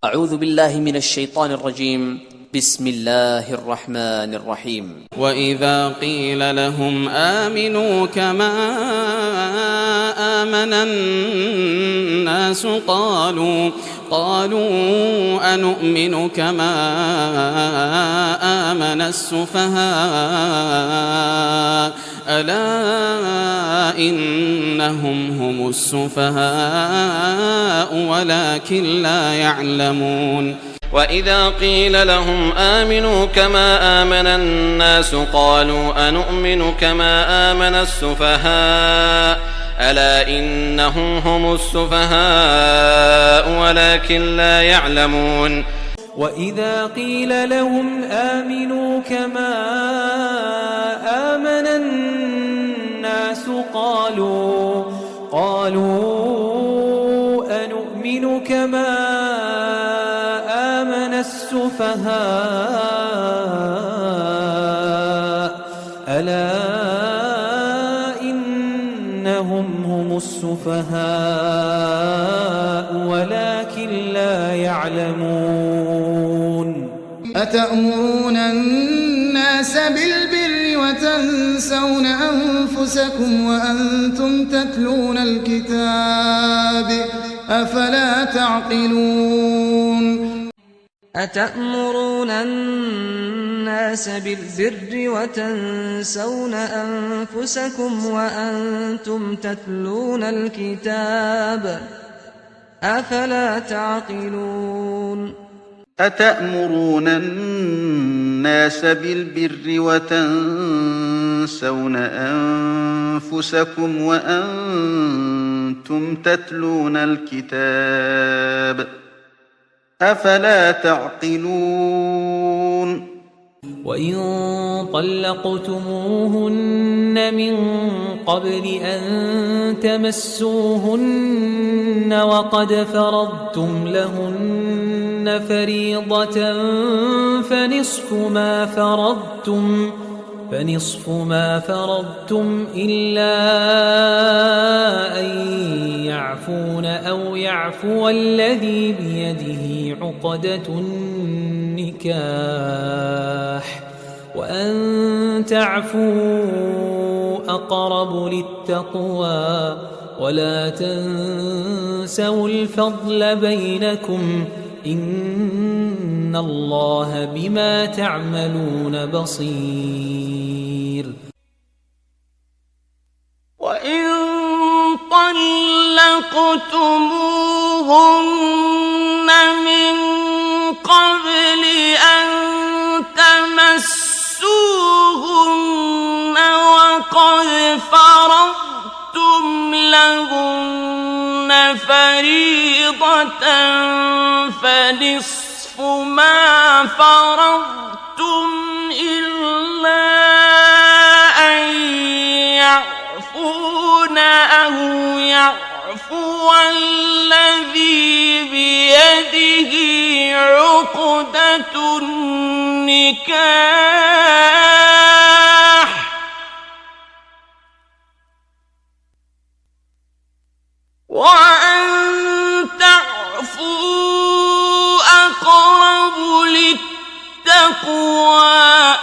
أعوذ بالله من الشيطان الرجيم. بسم الله الرحمن الرحيم. وإذا قيل لهم آمنوا كما آمن الناس قالوا أنؤمن كما آمن السفهاء ألا إنهم هم السفهاء ولكن لا يعلمون. وإذا قيل لهم آمنوا كما آمن الناس قالوا أنؤمن كما آمن السفهاء ألا إنهم هم السفهاء ولكن لا يعلمون. وإذا قيل لهم آمنوا كما آمن الناس قالوا أنؤمن كما آمن السفهاء ألا إنهم هم السفهاء ولكن لا يعلمون. أتأمرون الناس بالبر وتنسون أنفسكم وأنتم تتلون الكتاب أفلا تعقلون. أتأمرون الناس بالبر وتنسون أنفسكم وأنتم تتلون الكتاب أفلا تعقلون. أتأمرون الناس بالبر وتنسون أنفسكم وأنتم تتلون الكتاب أفلا تعقلون. وإن طلقتموهن من قبل أن تمسوهن وقد فرضتم لهن فريضة فنصف ما فرضتم إلا أن يعفون أو يعفو الذي بيده عقدة النكاح وأن تعفوا أقرب للتقوى ولا تنسوا الفضل بينكم إن الله بما تعملون بصير. وإن طلقتموهن من قبل أن تمسوهن وقد فرضتم لهن فريضة فنصف ما فرضتم إلا أن يعفون أو يعفو الذي بيده عقدة النكاح وأن تعفوا أقرب للتقوى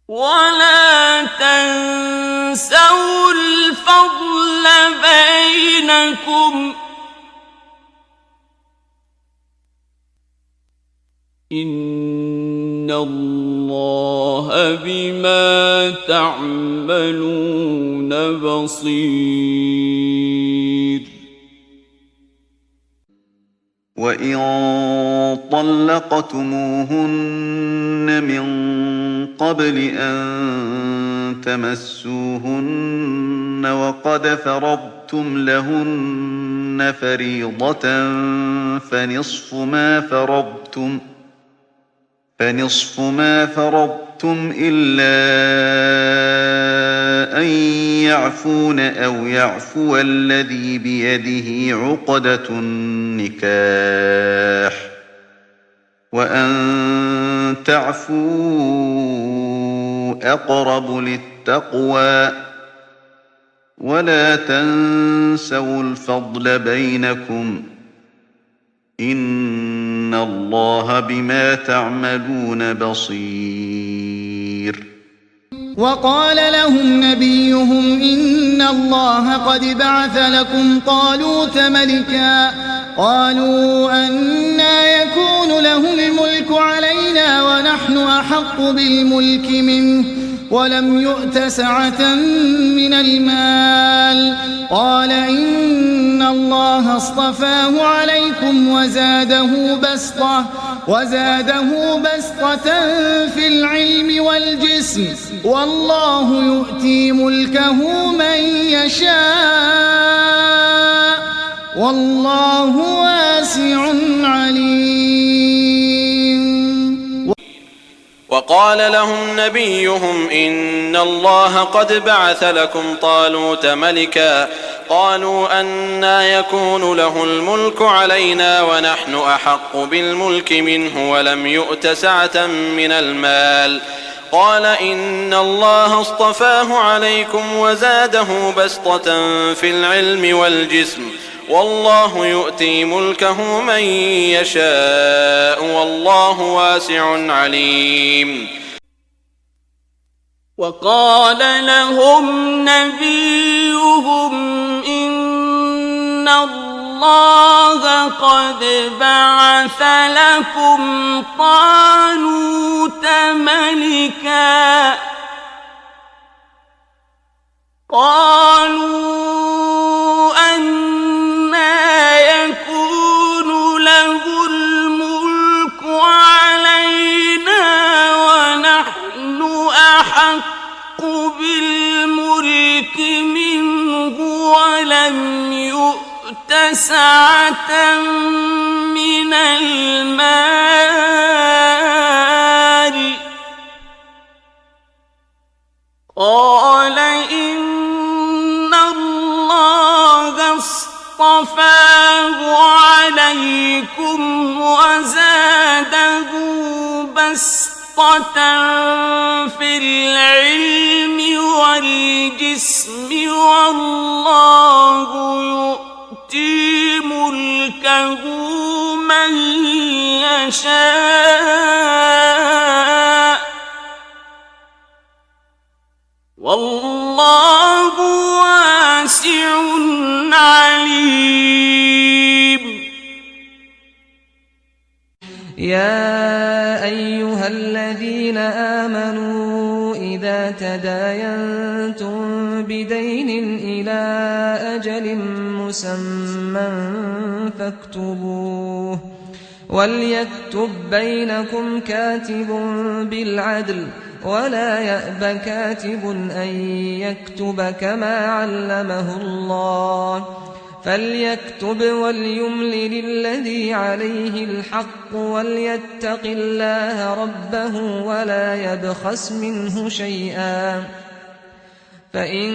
ولا تنسوا الفضل بينكم إن الله بما تعملون بصير. وإن طلقتموهن من قبل أن تمسوهن وقد فرضتم لهن فريضة فنصف ما فرضتم إلا أن يعفون أو يعفو الذي بيده عقدة النكاح وأن تعفوا أقرب للتقوى ولا تنسوا الفضل بينكم إن الله بما تعملون بصير وقال لهم نبيهم إن الله قد بعث لكم طالوت ملكا قالوا أنى يكون له الملك علينا ونحن أحق بالملك منه ولم يؤت سعة من المال قال إن الله اصطفاه عليكم وزاده بسطة في العلم والجسم والله يؤتي ملكه من يشاء والله واسع عليم. وقال لهم نبيهم إن الله قد بعث لكم طالوت ملكا قالوا أنى يكون له الملك علينا ونحن أحق بالملك منه ولم يؤت سعة من المال قال إن الله اصطفاه عليكم وزاده بسطة في العلم والجسم والله يؤتي ملكه من يشاء والله واسع عليم. وقال لهم نبيهم إن الله قد بعث لكم طالوت ملكا قالوا أنى يكون له الملك علينا ونحن أحق بالملك منه ولم يؤت سعة من المال قال إن الله اصطفاه عليكم وزاده بسطة في العلم والجسم والله يؤتي ملكه من يشاء والله واسع عليم. يا أيها الذين آمنوا إذا تداينتم بدين إلى أجل مسمى فاكتبوه وليكتب بينكم كاتب بالعدل ولا يأب كاتب أن يكتب كما علمه الله فليكتب وليملل الذي عليه الحق وليتق الله ربه ولا يبخس منه شيئا فإن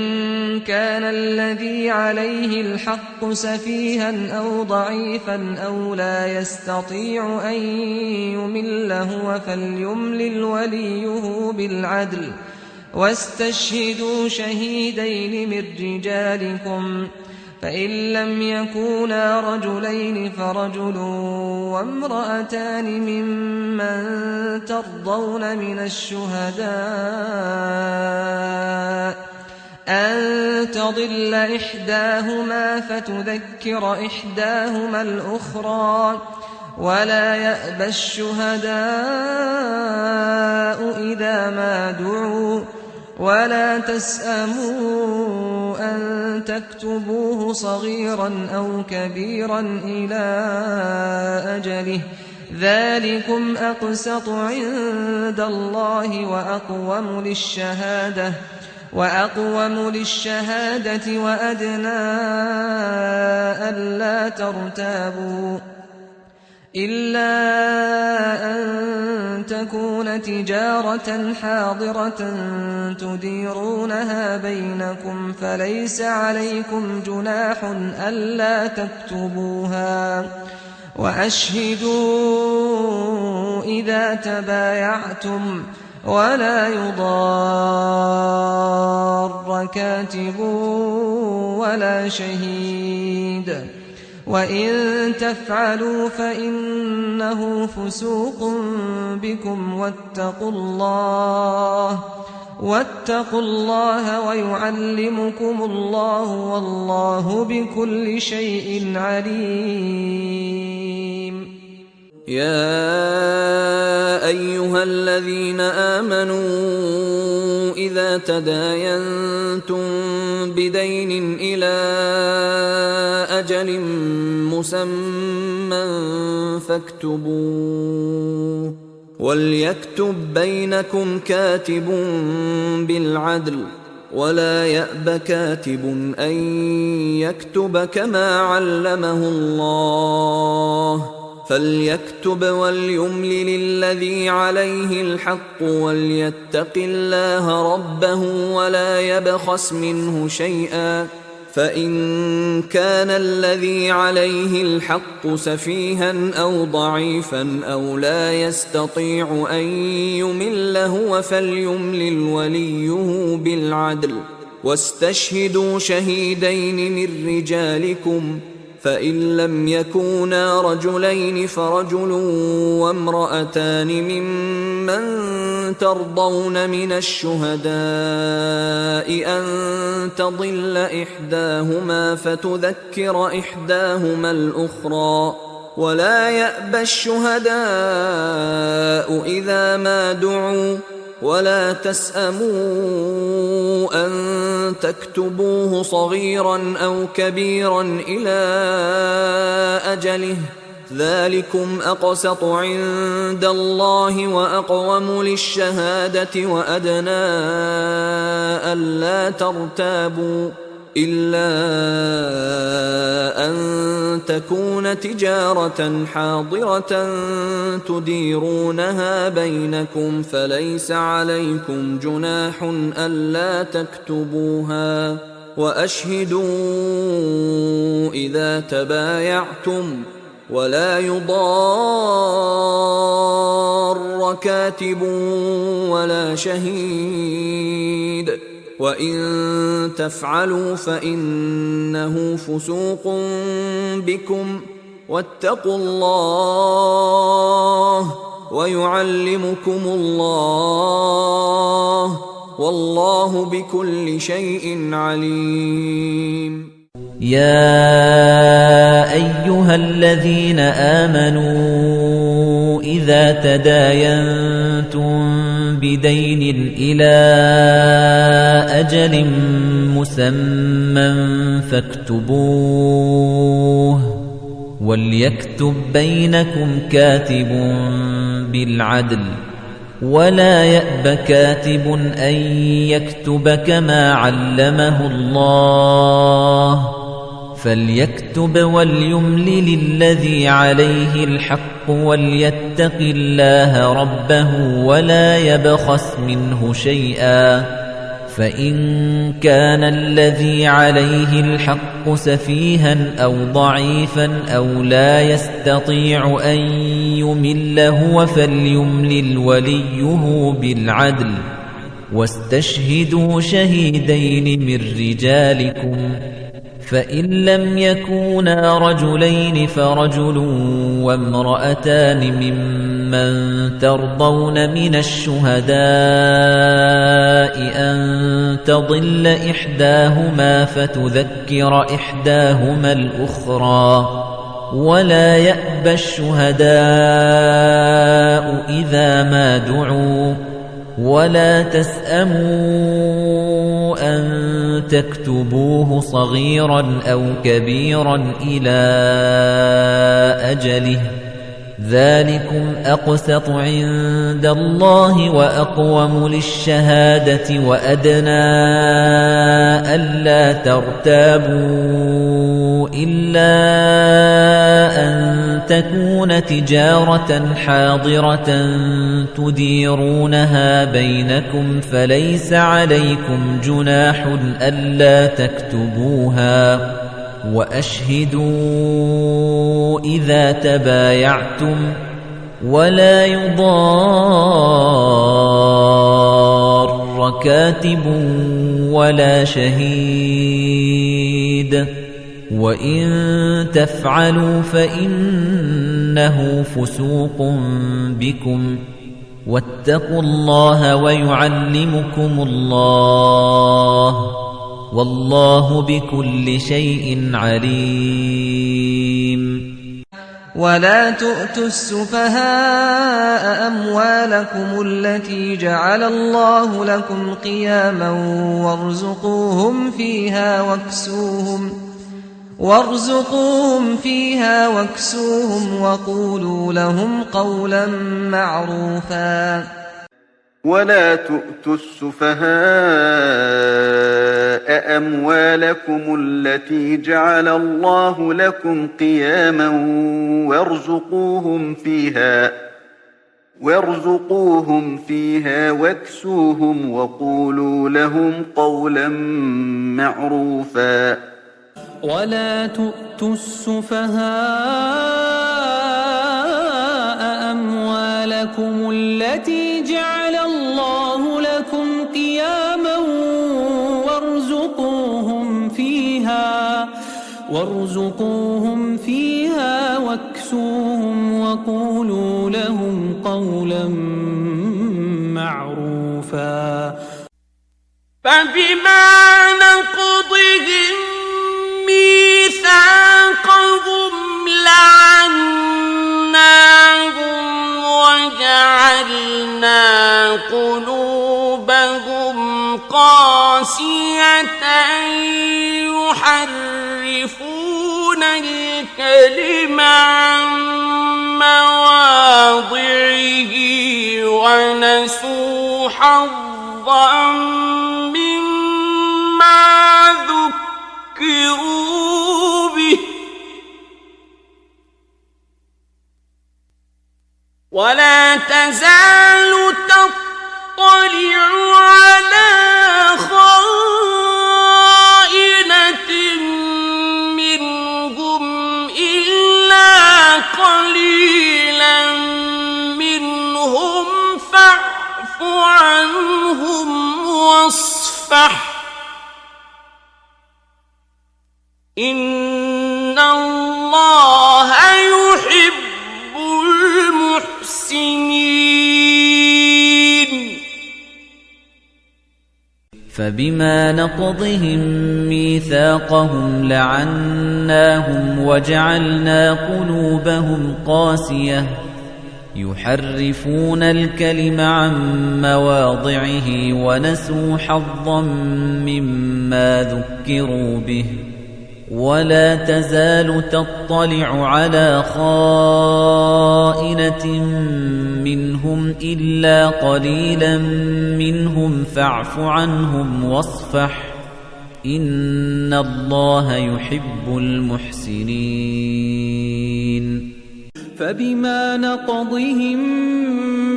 كان الذي عليه الحق سفيها أو ضعيفا أو لا يستطيع أن يمل هو فليملل وليه بالعدل واستشهدوا شهيدين من رجالكم فإن لم يكونا رجلين فرجل وامرأتان ممن ترضون من الشهداء أن تضل إحداهما فتذكر إحداهما الأخرى ولا يأبى الشهداء إذا ما دعوا ولا تسأموا أن تكتبوه صغيرا أو كبيرا إلى أجله ذلكم أقسط عند الله وأقوم للشهادة وأدنى ألا ترتابوا إلا أن تكون تجارة حاضرة تديرونها بينكم فليس عليكم جناح ألا تكتبوها وأشهدوا إذا تبايعتم ولا يضار كاتب ولا شهيد وإن تفعلوا فإنه فسوق بكم واتقوا الله ويعلمكم الله والله بكل شيء عليم. يا أيها الذين آمنوا إذا تداينتم بدين إلى أجل مسمى فاكتبوه وليكتب بينكم كاتب بالعدل ولا يأب كاتب أن يكتب كما علمه الله فليكتب وليملل الذي عليه الحق وليتق الله ربه ولا يبخس منه شيئا فإن كان الذي عليه الحق سفيها أو ضعيفا أو لا يستطيع أن يمل هو فليملل وليه بالعدل واستشهدوا شهيدين من رجالكم فإن لم يكونا رجلين فرجل وامرأتان ممن ترضون من الشهداء أن تضل إحداهما فتذكر إحداهما الأخرى ولا يأبى الشهداء إذا ما دعوا ولا تسأموا أن تكتبوه صغيرا أو كبيرا إلى أجله ذلكم أقسط عند الله وأقوم للشهادة وأدنى ألا ترتابوا إلا أن تكون تجارة حاضرة تديرونها بينكم فليس عليكم جناح ألا تكتبوها وأشهدوا إذا تبايعتم ولا يضار كاتب ولا شهيد وإن تفعلوا فإنه فسوق بكم واتقوا الله ويعلمكم الله والله بكل شيء عليم. يا أيها الذين آمنوا إذا تداينتم بدين إلى أجل مسمى فاكتبوه وليكتب بينكم كاتب بالعدل ولا يأب كاتب أن يكتب كما علمه الله فليكتب وليملل الذي عليه الحق وليتق الله ربه ولا يبخس منه شيئا فإن كان الذي عليه الحق سفيها أو ضعيفا أو لا يستطيع أن يمل هو فليملل وليه بالعدل واستشهدوا شهيدين من رجالكم فإن لم يكونا رجلين فرجل وامرأتان ممن ترضون من الشهداء أن تضل إحداهما فتذكر إحداهما الأخرى ولا يأبى الشهداء إذا ما دعوا ولا تسأموا أن تكتبوه صغيرا أو كبيرا إلى أجله ذلكم أقسط عند الله وأقوم للشهادة وأدنى ألا ترتابوا إلا أن تكون تجارة حاضرة تديرونها بينكم فليس عليكم جناح ألا تكتبوها وأشهدوا إذا تبايعتم ولا يضار مَارَّ كَاتِبٌ وَلَا شَهِيدٌ وَإِن تَفْعَلُوا فَإِنَّهُ فُسُوقٌ بِكُمْ وَاتَّقُوا اللَّهَ وَيُعَلِّمُكُمُ اللَّهُ وَاللَّهُ بِكُلِّ شَيْءٍ عَلِيمٌ ولا تؤتوا السفهاء أموالكم التي جعل الله لكم قياما وارزقوهم فيها واكسوهم وقولوا لهم قولا معروفا ولا تؤتوا السفهاء أموالكم التي جعل الله لكم قياما وارزقوهم فيها واكسوهم وقولوا لهم قولا معروفا ولا تؤتوا السفهاء أموالكم التي جعل الله لكم قياما وارزقوهم فيها واكسوهم وقولوا لهم قولا معروفا فبما نقضهم ميثاقهم لعناهم وجعلنا قلوبهم قاسية يحرفون الكلم عن مواضعه ونسوا حظا مما ذكروا به ولا تزال تطلع على خائنة منهم إلا قليلا منهم فاعف عنهم واصفح إن الله يحب المحسنين فبما نقضهم ميثاقهم لعناهم وجعلنا قلوبهم قاسية يحرفون الكلم عن مواضعه ونسوا حظا مما ذكروا به ولا تزال تطلع على خائنة منهم إلا قليلا منهم فاعف عنهم واصفح إن الله يحب المحسنين فبما نقضهم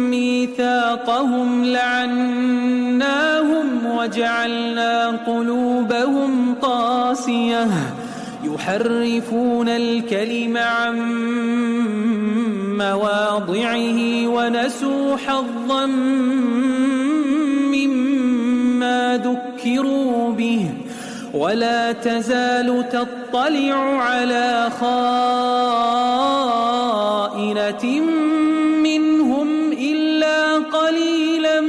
ميثاقهم لعناهم وجعلنا قلوبهم قاسية يحرفون الكلم عن مواضعه ونسوا حظا مما ذكروا به ولا تزال تطلع على خائنة منهم إلا قليلا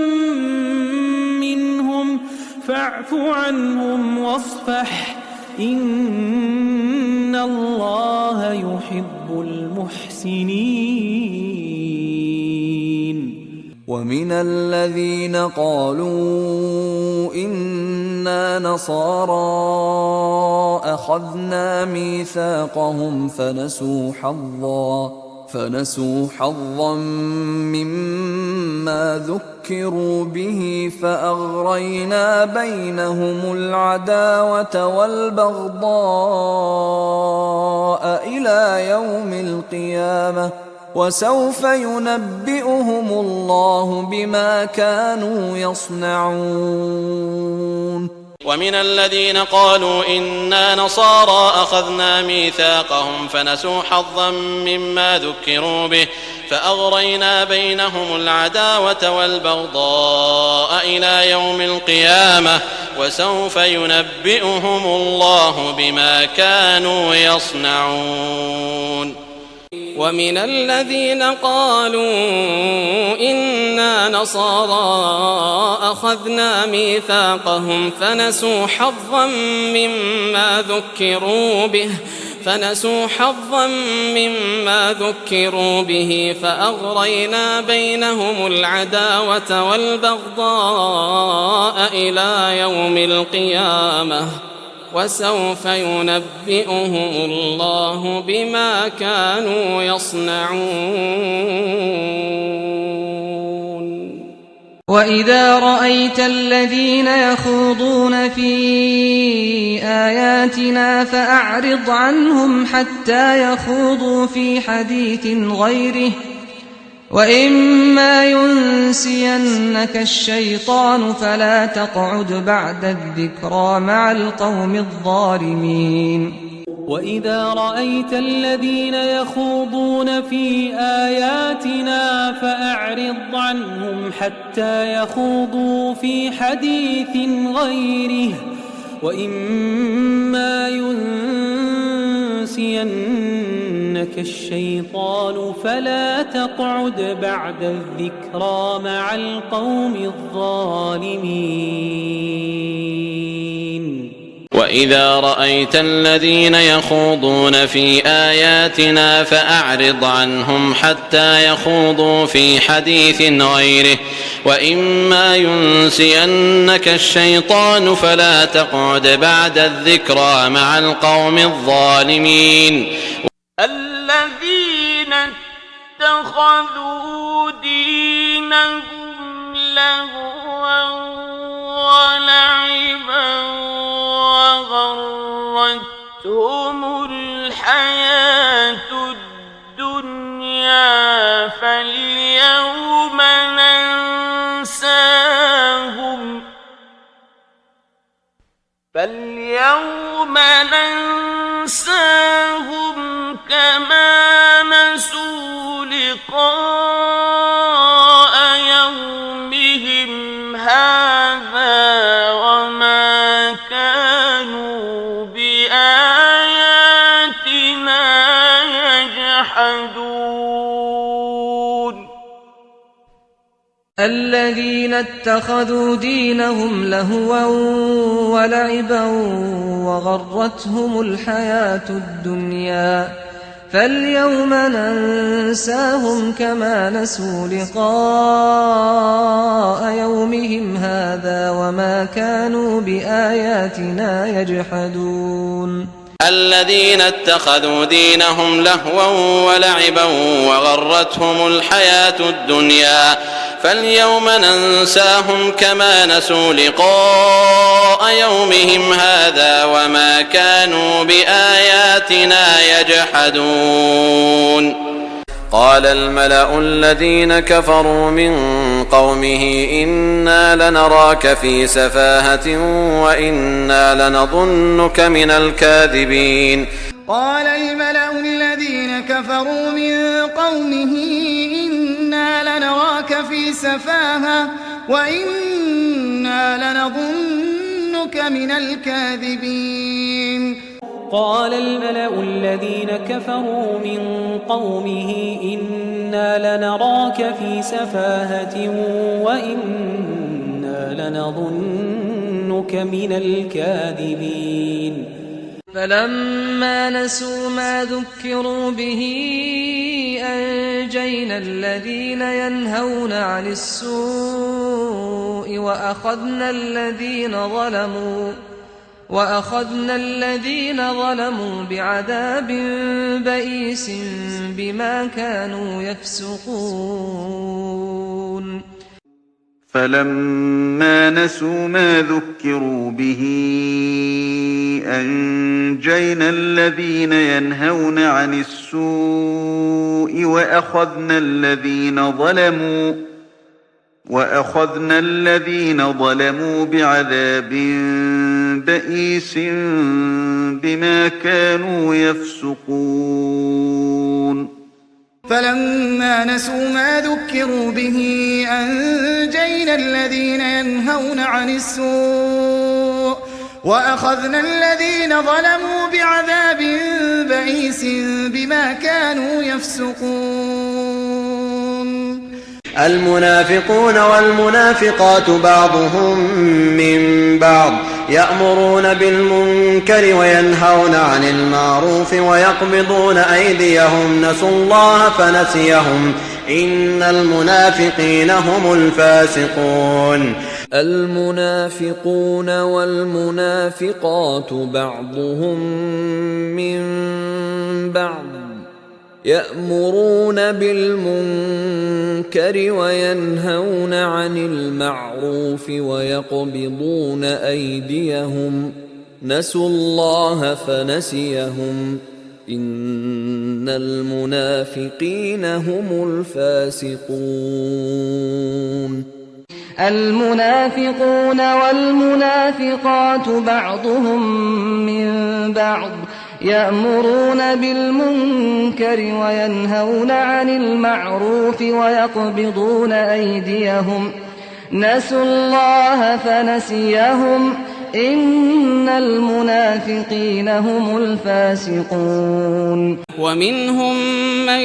منهم فاعف عنهم واصفح إن الله يحب المحسنين ومن الذين قالوا إنا نصارى أخذنا ميثاقهم فنسوا حظا مما ذكروا به فأغرينا بينهم العداوة والبغضاء إلى يوم القيامة وسوف ينبئهم الله بما كانوا يصنعون ومن الذين قالوا إنا نصارى أخذنا ميثاقهم فنسوا حظا مما ذكروا به فأغرينا بينهم العداوة والبغضاء إلى يوم القيامة وسوف ينبئهم الله بما كانوا يصنعون. ومن الذين قالوا إنا نصارى أخذنا ميثاقهم فنسوا حظا مما ذكروا به فأغرينا بينهم العداوة والبغضاء إلى يوم القيامة وسوف ينبئهم الله بما كانوا يصنعون. وإذا رأيت الذين يخوضون في آياتنا فأعرض عنهم حتى يخوضوا في حديث غيره وإما ينسينك الشيطان فلا تقعد بعد الذكرى مع القوم الظالمين. وإذا رأيت الذين يخوضون في آياتنا فأعرض عنهم حتى يخوضوا في حديث غيره وإما ينسينك الشيطان فلا تقعد بعد الذكرى مع القوم الظالمين. وإذا رأيت الذين يخوضون في آياتنا فأعرض عنهم حتى يخوضوا في حديث غيره وإما ينسينك الشيطان فلا تقعد بعد الذكرى مع القوم الظالمين. الذين اتخذوا دينهم لهوا ولعبا وغرتهم الحياة الدنيا فاليوم ننساهم كما نسوا لقاء يومهم هذا وما كانوا بآياتنا يجحدون. الذين اتخذوا دينهم لهوا ولعبا وغرتهم الحياة الدنيا فاليوم ننساهم كما نسوا لقاء يومهم هذا وما كانوا بآياتنا يجحدون. الذين اتخذوا دينهم لهوا ولعبا وغرتهم الحياة الدنيا فاليوم ننساهم كما نسوا لقاء يومهم هذا وما كانوا بآياتنا يجحدون. قال الملأ الذين كفروا من قومه إنا لنراك في سفاهة وإنا لنظنك من الكاذبين. قال الملأ الذين كفروا من قومه إنا لنراك في سفاهة وإنا لنظنك من الكاذبين. قال الملأ الذين كفروا من قومه إنا لنراك في سفاهة وإنا لنظنك من الكاذبين. فلما نسوا ما ذكروا به أنجينا الذين ينهون عن السوء وأخذنا الذين ظلموا بعذاب بئيس بما كانوا يفسقون. فلما نسوا ما ذكروا به أنجينا الذين ينهون عن السوء وأخذنا وأخذنا الذين ظلموا بعذاب بئيس بما كانوا يفسقون فلما نسوا ما ذكروا به أنجينا الذين ينهون عن السوء وأخذنا الذين ظلموا بعذاب بئيس بما كانوا يفسقون المنافقون والمنافقات بعضهم من بعض يأمرون بالمنكر وينهون عن المعروف ويقبضون أيديهم نسوا الله فنسيهم إن المنافقين هم الفاسقون المنافقون والمنافقات بعضهم من بعض يأمرون بالمنكر وينهون عن المعروف ويقبضون أيديهم نسوا الله فنسيهم إن المنافقين هم الفاسقون المنافقون والمنافقات بعضهم من بعض يأمرون بالمنكر وينهون عن المعروف ويقبضون أيديهم نسوا الله فنسيهم إن المنافقين هم الفاسقون ومنهم من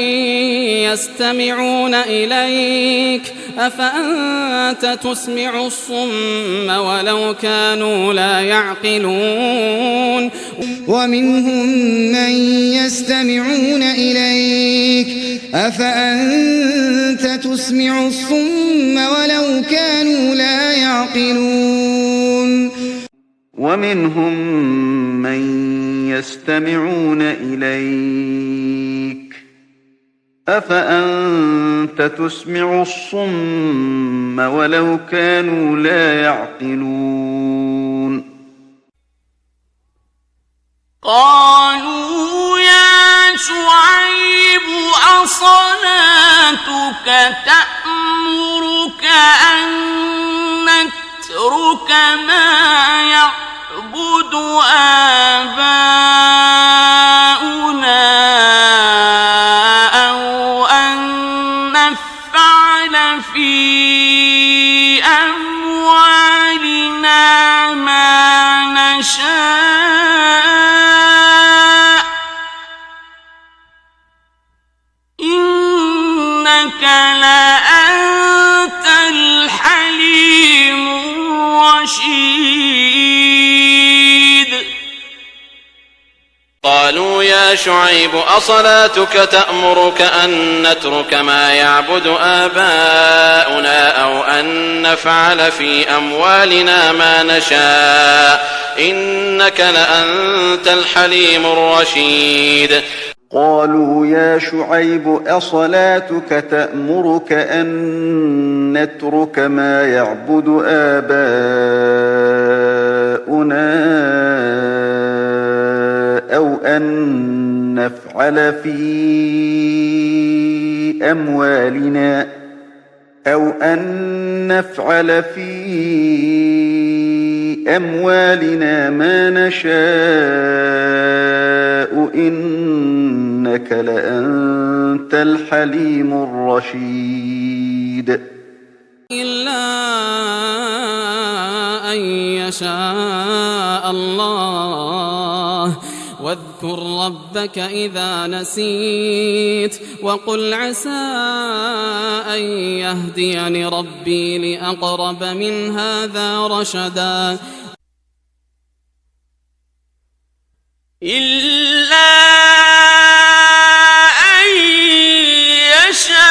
يستمعون إليك أفأنت تسمع الصم ولو كانوا لا يعقلون ومنهم من يستمعون إليك أفأنت تسمع الصم ولو كانوا لا يعقلون ومنهم من يستمعون إليك أفأنت تسمع الصم ولو كانوا لا يعقلون قالوا يا شعيب أصلاتك تأمرك أن نترك ما يعبد آباؤنا أو أن نفعل في أموالنا ما نشاء إنك لأنت الحليم الرشيد قالوا يا شعيب أصلاتك تأمرك أن نترك ما يعبد آباؤنا أو أن نفعل في أموالنا ما نشاء إنك لأنت الحليم الرشيد قالوا يا شعيب أصلاتك تأمرك أن نترك ما يعبد آباؤنا أو أن نفعل في أموالنا ما نشاء إنك لأنت الحليم الرشيد إلا أن يشاء الله واذكر ربك إذا نسيت وقل عسى أن يهديني ربي لأقرب من هذا رشدا إلا أن يشاء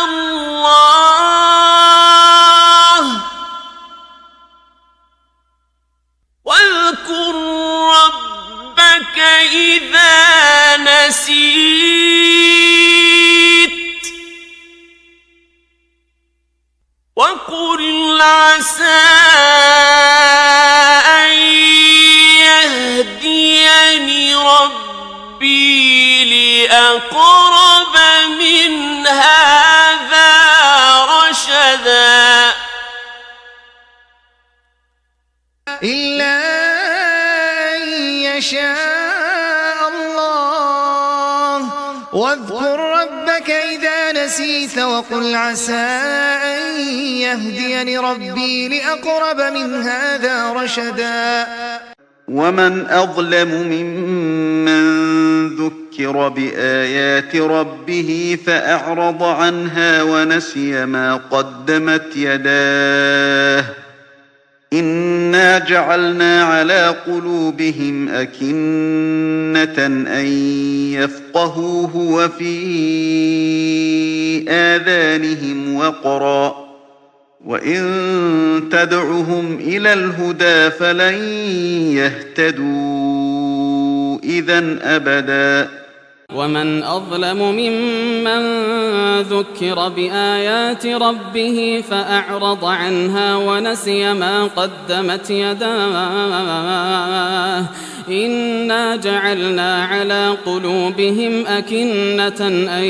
الله واذكر ربك إذا نسيت وقل عسى أن يهديني ربي لأقرب من هذا واذكر ربك إذا نسيت وقل عسى أن يهديني ربي لأقرب من هذا رشدا ومن أظلم ممن ذكر بآيات ربه فأعرض عنها ونسي ما قدمت يداه إنا جعلنا على قلوبهم أكنة أن يفقهوه وفي آذانهم وقرا وإن تدعهم إلى الهدى فلن يهتدوا إذن أبدا ومن أظلم ممن ذكر بآيات ربه فأعرض عنها ونسي ما قدمت يداه إنا جعلنا على قلوبهم أكنة أن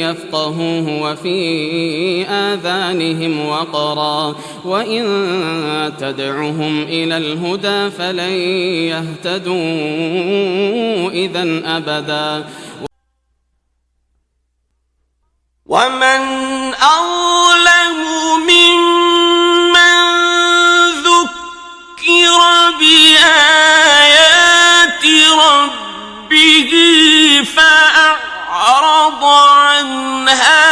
يفقهوه وفي آذانهم وقرا وإن تدعهم إلى الهدى فلن يهتدوا إذن أبدا ومن أظلم ممن ذكر بآيات ربه فأعرض عنها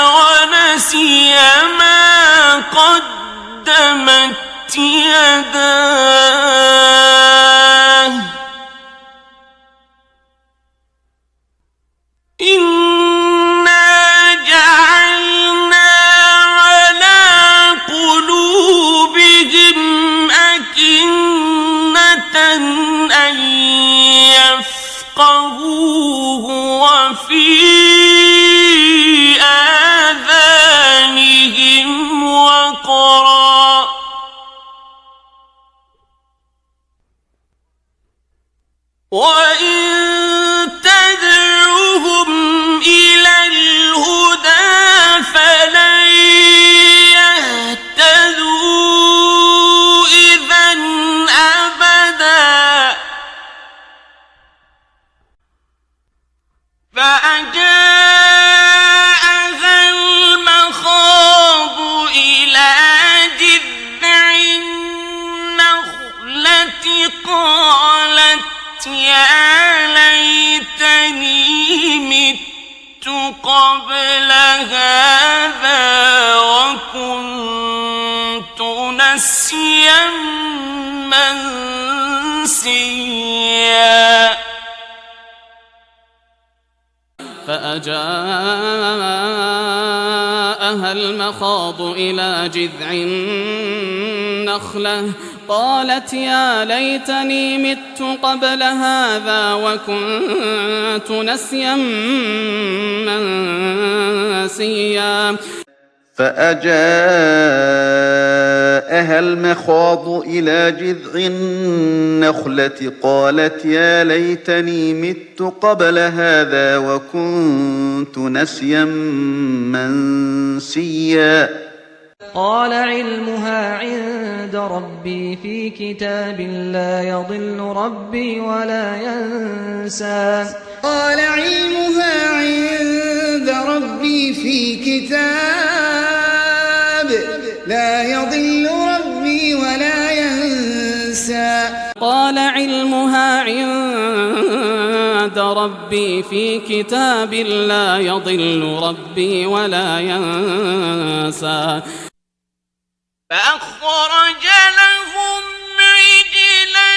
ونسي ما قدمت يداه وفي آذانهم وقرا وإن تدعهم إلى الهدى فلن يهتدوا إذن أبدا فأجاءها المخاض إلى جذع النخلة قالت يا ليتني مت قبل هذا وكنت نسيا منسيا فأجاءها المخاض إلى جذع النخلة قالت يا ليتني مت قبل هذا وكنت نسيا منسيا فأجاءها المخاض إلى جذع النخلة قالت يا ليتني مت قبل هذا وكنت نسيا منسيا قال علمها عند ربي في كتاب لا يضل ربي ولا ينسى قال علمها عند ربي في كتاب لا يضل ربي ولا ينسى قال علمها عند ربي في كتاب لا يضل ربي ولا ينسى فأخرج لهم عجلا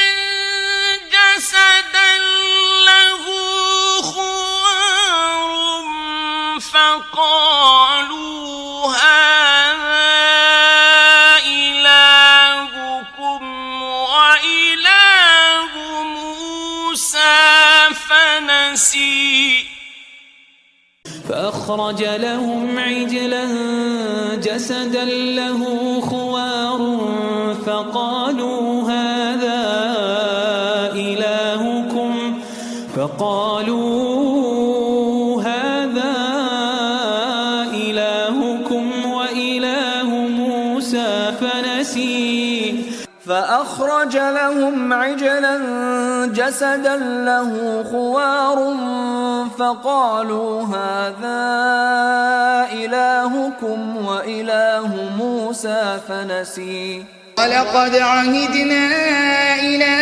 جسدا له خوار فقالوا هذا إلهكم وإله موسى فنسي فأخرج لهم عجلا جسدا له خوار فقالوا هذا إلهكم وإله موسى فنسي فأخرج لهم عجلا جسدا له خوار فقالوا هذا إلهكم وإله موسى فنسي ولقد عهدنا إلى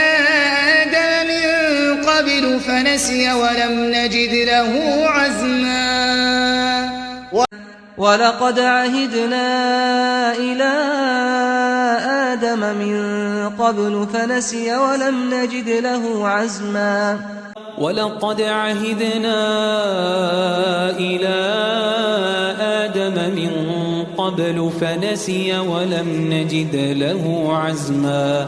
آدم من قبل فنسي ولم نجد له عزما ولقد عهدنا إلى آدم من قبل فنسي ولم نجد له عزما ولقد عهدنا إلى آدم من قبل فنسي ولم نجد له عزما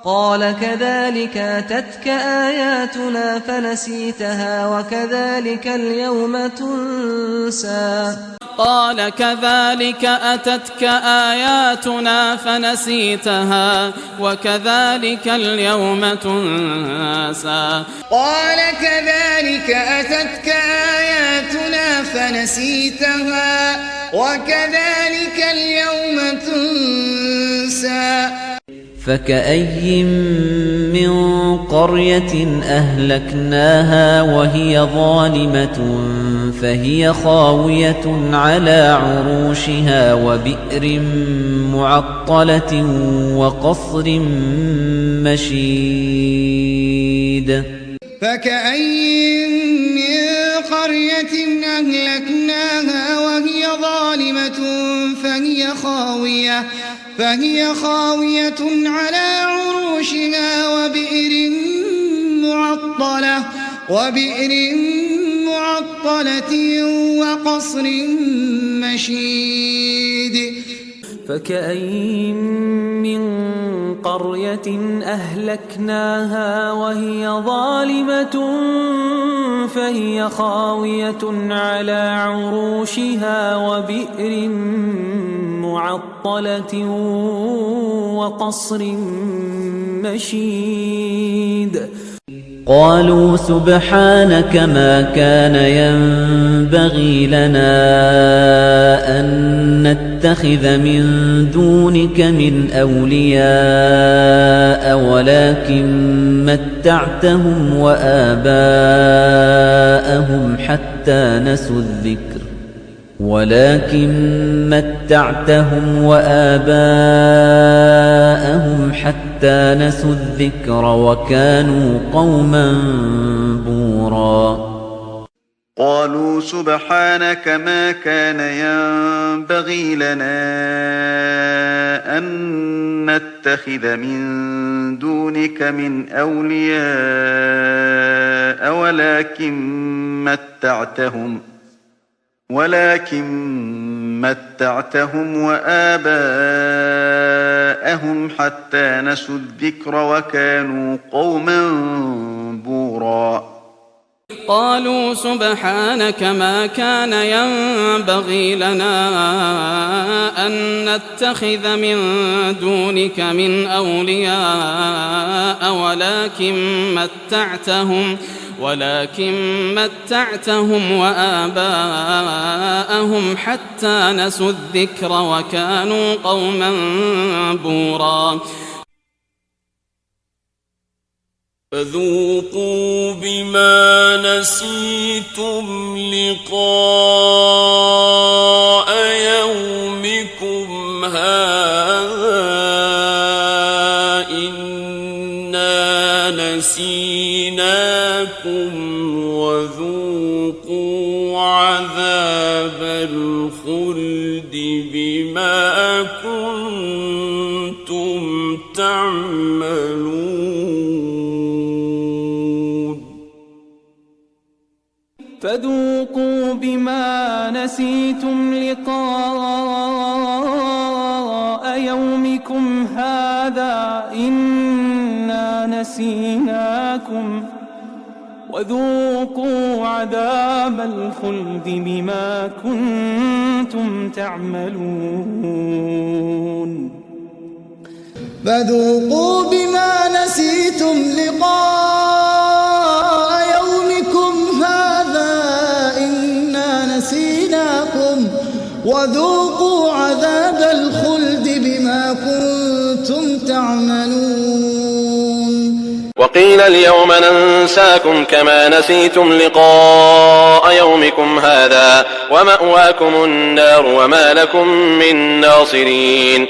قال كذلك أتتك آياتنا فنسيتها وكذلك اليوم تنسى قال كذلك أتتك آياتنا فنسيتها وكذلك اليوم تنسى قال كذلك أتتك آياتنا فنسيتها وكذلك اليوم تنسى فكأي من قرية أهلكناها وهي ظالمة فهي خاوية على عروشها وبئر معطلة وقصر مشيد فكأي من قرية أهلكناها وهي ظالمة فهي خاوية على عروشها وبئر معطلة وقصر مشيد فكأين من قرية أهلكناها وهي ظالمة فهي خاوية على عروشها وبئر معطلة وقصر مشيد قالوا سبحانك ما كان ينبغي لنا أن نتخذ من دونك من أولياء ولكن متعتهم وآباءهم حتى نسوا الذكر وكانوا قوما بورا قالوا سبحانك ما كان ينبغي لنا أن نتخذ من دونك من أولياء ولكن متعتهم وآباءهم حتى نسوا الذكر وكانوا قوما بورا قالوا سبحانك ما كان ينبغي لنا أن نتخذ من دونك من أولياء ولكن متعتهم وآباءهم حتى نسوا الذكر وكانوا قوما بورا فذوقوا بما نسيتم لقاء يومكم هذا إنا نسيناكم وذوقوا عذاب الخلد بما كنتم تعملون فذوقوا بما نسيتم لقاء يومكم هذا إنا نسيناكم وذوقوا عذاب الخلد بما كنتم تعملون فذوقوا بما نسيتم لقاء يومكم هذا إنا نسيناكم وذوقوا عذاب الخلد بما كنتم تعملون وقيل اليوم ننساكم كما نسيتم لقاء يومكم هذا ومأواكم النار وما لكم من ناصرين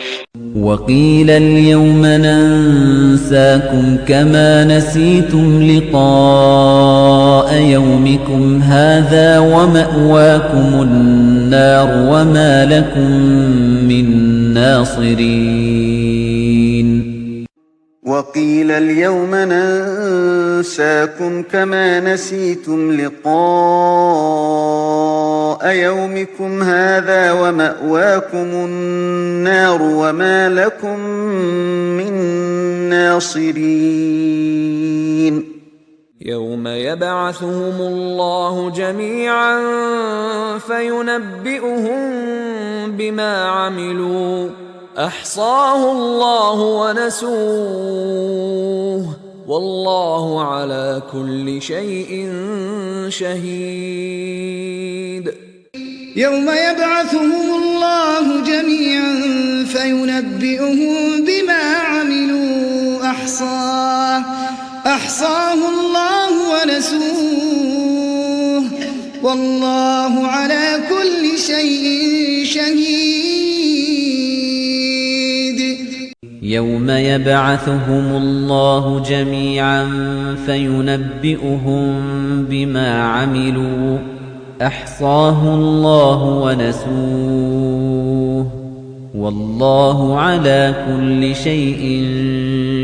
وقيل اليوم ننساكم كما نسيتم لقاء يومكم هذا ومأواكم النار وما لكم من ناصرين وقيل اليوم ننساكم كما نسيتم لقاء يومكم هذا ومأواكم النار وما لكم من ناصرين يوم يبعثهم الله جميعا فينبئهم بما عملوا أحصاه الله ونسوه والله على كل شيء شهيد يوم يبعثهم الله جميعا فينبئهم بما عملوا أحصاه الله ونسوه والله على كل شيء شهيد يوم يبعثهم الله جميعا فينبئهم بما عملوا أحصاه الله ونسوه والله على كل شيء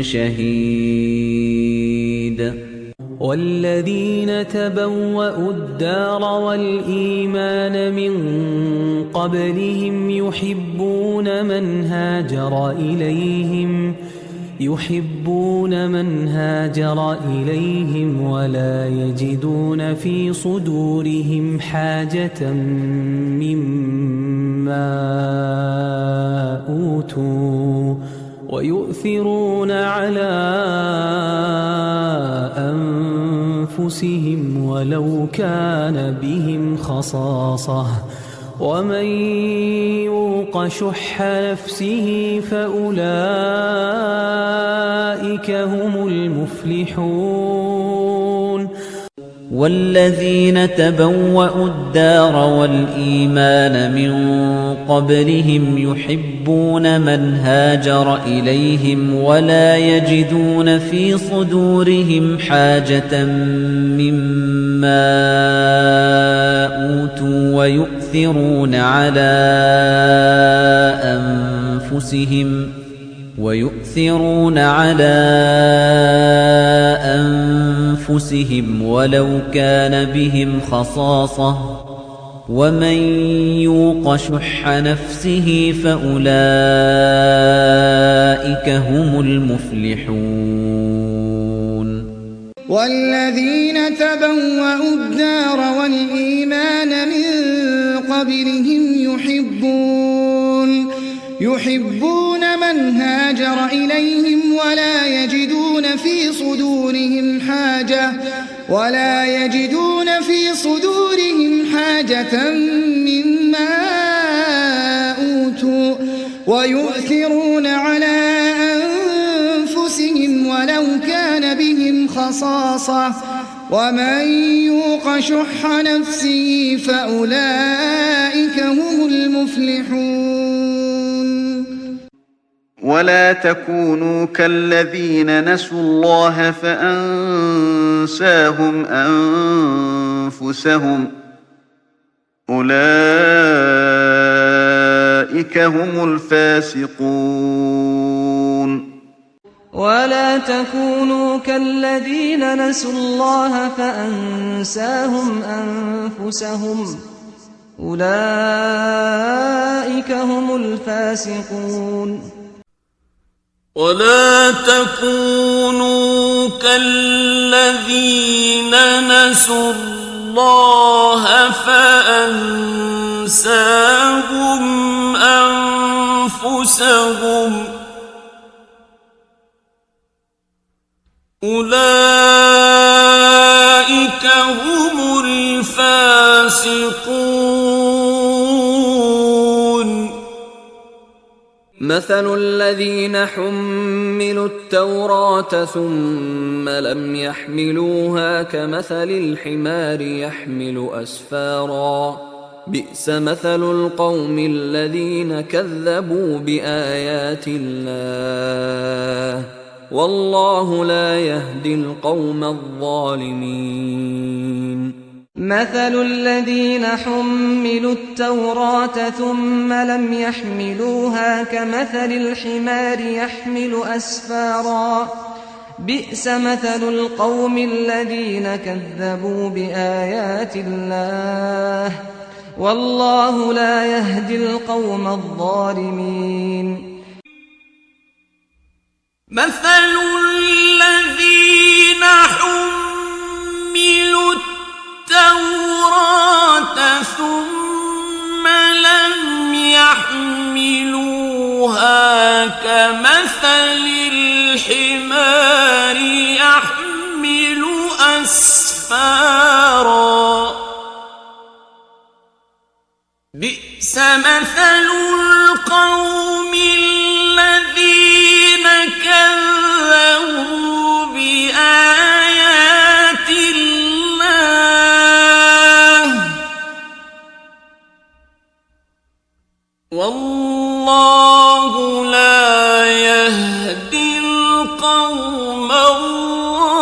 شهيد والذين تبوأوا الدار والإيمان من قبلهم يحبون من هاجر إليهم ولا يجدون في صدورهم حاجة مما أوتوا ويؤثرون على أنفسهم ولو كان بهم خصاصة ومن يوق شح نفسه فأولئك هم المفلحون والذين تبوأوا الدار والإيمان من قبلهم يحبون من هاجر إليهم ولا يجدون في صدورهم حاجة مما أوتوا ويؤثرون على أنفسهم ولو كان بهم خصاصة ومن يوق شح نفسه فأولئك هم المفلحون والذين تبوأوا الدار والإيمان من قبلهم يحبون من هاجر إليهم ولا يجدون في صدورهم حاجة مما أوتوا ويؤثرون على أنفسهم ولو كان بهم خصاصة ومن يوق شح نفسه فأولئك هم المفلحون ولا تكونوا كالذين نسوا الله فأنساهم أنفسهم أولئك هم الفاسقون ولا تكونوا كالذين نسوا الله فأنساهم أنفسهم أولئك هم الفاسقون ولا تكونوا كالذين نسوا الله فأنساهم أنفسهم أولئك هم الفاسقون مثل الذين حملوا التوراة ثم لم يحملوها كمثل الحمار يحمل أسفارا بئس مثل القوم الذين كذبوا بآيات الله والله لا يهدي القوم الظالمين مثل الذين حملوا التوراة ثم لم يحملوها كمثل الحمار يحمل أسفارا بئس مثل القوم الذين كذبوا بآيات الله والله لا يهدي القوم الظالمين مثل الذين حملوا التوراة ثم لم يحملوها كمثل الحمار يحمل أسفارا بئس مثل القوم الذين كذبوا بآيات الله والله لا يهدي القوم الظالمين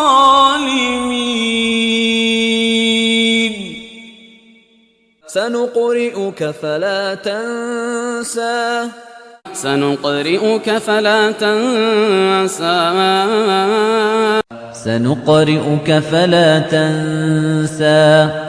سنقرئك فلا تنسى سنقرئك فلا تنسى سنقرئك فلا تنسى